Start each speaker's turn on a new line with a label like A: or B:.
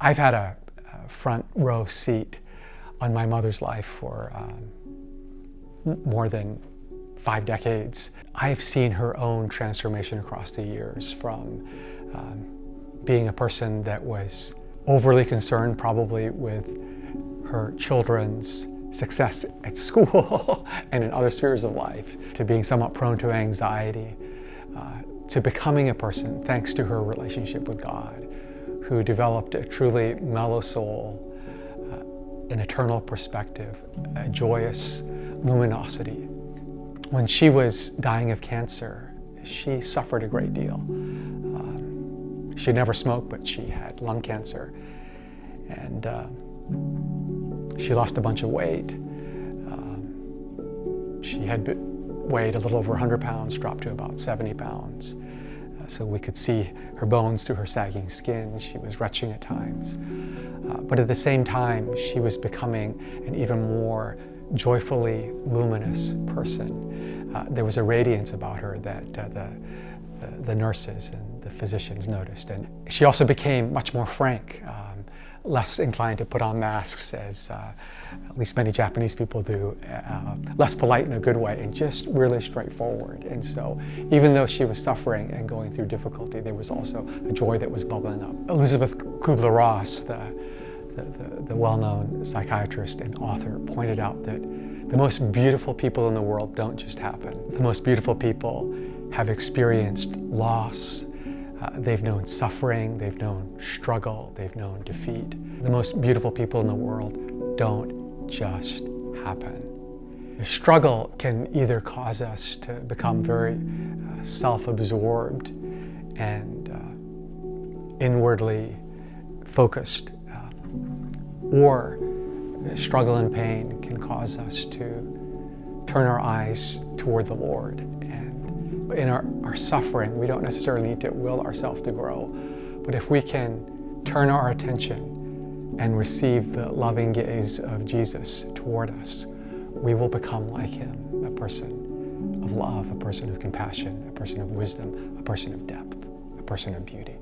A: I've had a front row seat on my mother's life for more than 5 decades. I've seen her own transformation across the years, from being a person that was overly concerned probably with her children's success at school and in other spheres of life, to being somewhat prone to anxiety, to becoming a person, thanks to her relationship with God, who developed a truly mellow soul, an eternal perspective, a joyous luminosity. When she was dying of cancer, she suffered a great deal. She never smoked, but she had lung cancer. And she lost a bunch of weight. She had weighed a little over 100 pounds, dropped to about 70 pounds. So we could see her bones through her sagging skin. She was retching at times. But at the same time, she was becoming an even more joyfully luminous person. There was a radiance about her that the nurses and the physicians noticed. And she also became much more frank, less inclined to put on masks, as at least many Japanese people do, less polite in a good way, and just really straightforward. And so even though she was suffering and going through difficulty, there was also a joy that was bubbling up. Elizabeth Kubler-Ross, the well-known psychiatrist and author, pointed out that the most beautiful people in the world don't just happen. The most beautiful people have experienced loss. They've known suffering, they've known struggle, they've known defeat. The most beautiful people in the world don't just happen. The struggle can either cause us to become very self-absorbed and inwardly focused, or struggle and pain can cause us to turn our eyes toward the Lord. And in our suffering, we don't necessarily need to will ourselves to grow, but if we can turn our attention and receive the loving gaze of Jesus toward us, we will become like him, a person of love, a person of compassion, a person of wisdom, a person of depth, a person of beauty.